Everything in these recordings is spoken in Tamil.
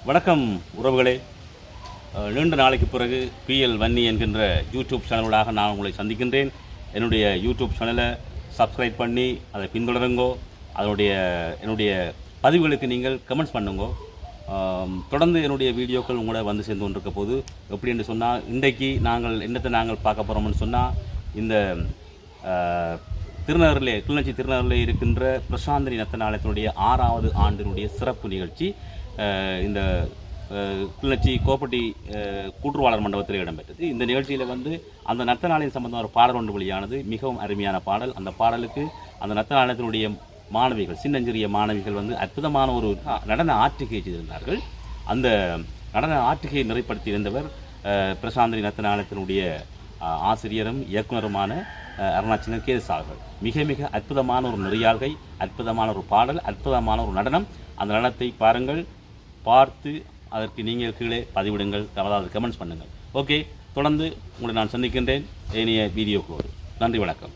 வணக்கம் உறவுகளே. நீண்ட நாளைக்கு பிறகு பிஎல் வன்னி என்கின்ற யூடியூப் சேனலோடாக நான் உங்களை சந்திக்கின்றேன். என்னுடைய யூடியூப் சேனலை சப்ஸ்கிரைப் பண்ணி அதை பின்தொடருங்கோ. என்னுடைய பதிவுகளுக்கு நீங்கள் கமெண்ட்ஸ் பண்ணுங்கோ. தொடர்ந்து என்னுடைய வீடியோக்கள் உங்களோட வந்து சேர்ந்து கொண்டிருக்க போது எப்படி என்று சொன்னால், இன்றைக்கு நாங்கள் பார்க்க போகிறோம்னு சொன்னால், இந்த கிளிநொச்சி திருநகரிலே இருக்கின்ற பிரசாந்தினி நத்தனாலயத்தினுடைய 6வது ஆண்டினுடைய சிறப்பு நிகழ்ச்சி இந்த கிளிநொச்சி கோப்பட்டி கூட்டுறவாளர் மண்டபத்தில் இடம்பெற்றது. இந்த நிகழ்ச்சியில் அந்த நத்தனாலயம் சம்பந்தமான ஒரு பாடல் ஒன்று வெளியானது. மிகவும் அருமையான பாடல். அந்த பாடலுக்கு அந்த நத்தனாலயத்தினுடைய மாணவிகள், சின்னஞ்சிறிய மாணவிகள் அற்புதமான ஒரு நடன ஆற்றுகையை செய்திருந்தார்கள். அந்த நடன ஆற்றுகையை நிறைப்படுத்தி இருந்தவர் பிரசாந்தினி நத்தனாலயத்தினுடைய ஆசிரியரும் இயக்குனருமான அருணாச்சலம் கேஸ் அவர்கள். மிக மிக அற்புதமான ஒரு நெறியாள்கை, அற்புதமான ஒரு பாடல், அற்புதமான ஒரு நடனம். அந்த நடனத்தை பாருங்கள், பார்த்து அதற்கு நீங்கள் கீழே பதிவிடுங்கள், அதாவது கமெண்ட்ஸ் பண்ணுங்கள். ஓகே, தொடர்ந்து உங்களை நான் சந்திக்கின்றேன் ஏனைய வீடியோக்களோடு. நன்றி, வணக்கம்.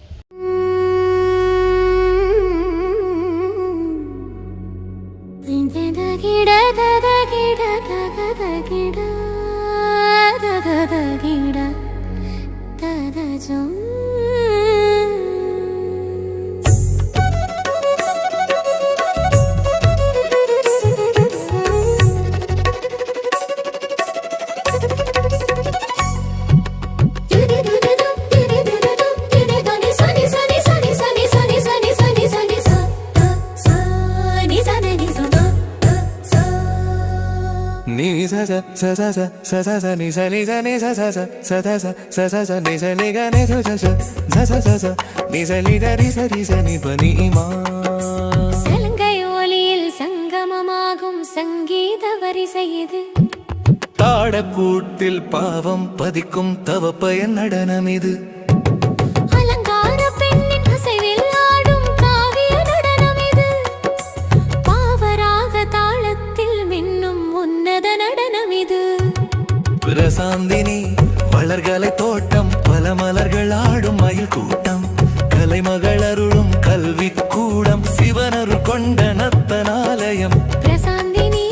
ni sa sa sa sa sa sa sa sa ni sa ni sa ni sa sa sa sa sa sa sa sa sa ni sa ni ga ni sa sa sa sa sa sa sa ni sa ni da ni sa ni sa ni pa ni ma சலங்கை ஒலியில் சங்கமமாகும் சங்கீத வரிசை இது. தாடக்கூட்டில் பாவம் பதிக்கும் தவப்பயன் நடனம் இது. அலங்கார பெண்ணின் அசைவில் ஆடும் காவிய நடனம் இது. பாவராக தாளத்தில் மின்னும் உன்னத நடனம் இது. பிரசாந்தினி வளர்கலை தோட்டம், பல மலர்கள் ஆடும் மயில் கூட்டம், கலைமகள் அருளும் கல்வி கூடம், சிவனருள் கொண்ட நத்தனாலயம். பிரசாந்தினி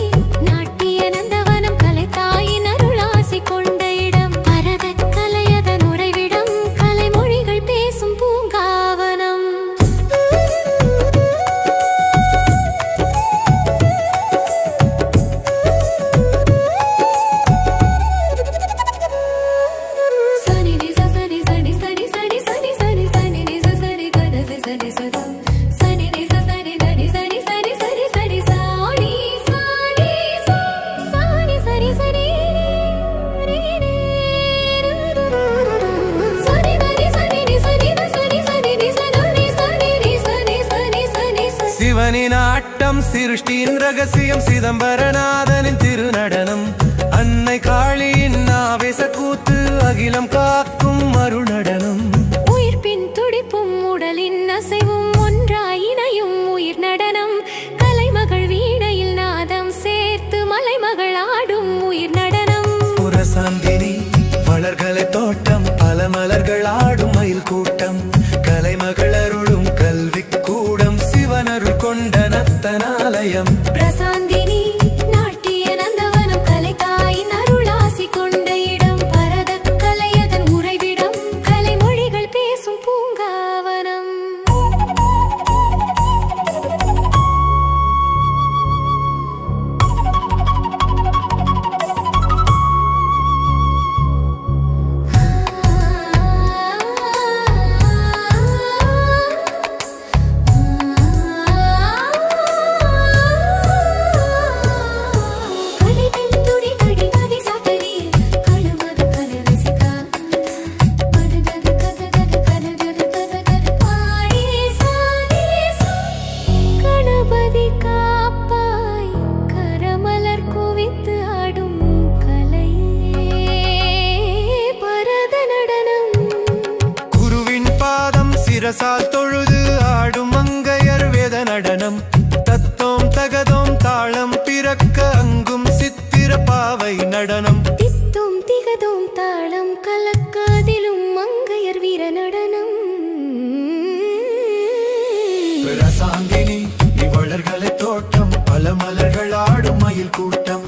நாட்டிய நந்தவனம், கலைத்தாயின் அருளாசி கொண்ட இடம், பரத கலையதன் உறைவிடம், கலைமொழிகள் பேசும் பூங்காவனம். சிவனின் ஆட்டம், சிருஷ்டியின் ரகசியம், சிதம்பரநாதனின் திருநடனம், அன்னை காளியின் ஆவேச கூத்து, அகிலம் காக்கும் அருள் நடனம். உயிர்ப்பின் துடிப்பும் உடலின் அசைவும் ஒன்றாய் இணையும் உயிர் நடனம். கலைமகள் வீணையில் நாதம் சேர்த்து மலைமகள் ஆடும் உயிர் நடனம். பிரசாந்தினி வளர்கலை தோட்டம், பல மலர்கள் ஆடும் மயில் கூட்டம், கலைமகள் அருளும் கல்வி கூடம், சிவனருள் கொண்ட நத்தனாலயம். பிரசாந்தினி நாட்டிய நந்தவனம், கலைத்தாயின் அருளாசி கொண்ட இடம், பரத கலையதன் உறைவிடம், கலைமொழிகள் பேசும் பூங்காவனம். சிரசால் தொழுது ஆடும் மங்கையர் வேத நடனம், தத்தோம் தகதோம் தாளம் பிறக்க அங்கும் சித்திர பாவை நடனம். தித்தும் திகதும் தாளம் கலக்க அதிலும் மங்கையர் வீர நடனம். பிரசாந்தினி வளர்கலை தோட்டம், பல மலர்கள் ஆடும் மயில் கூட்டம்,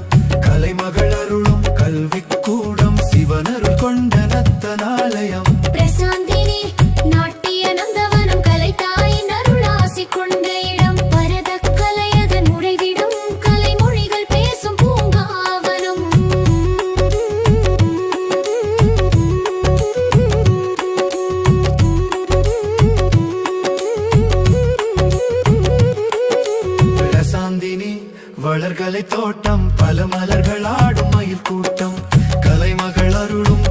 வளர்கலை தோட்டம் பல மலர்கள் ஆடும் மயில் கூட்டம் கலைமகள் அருளும்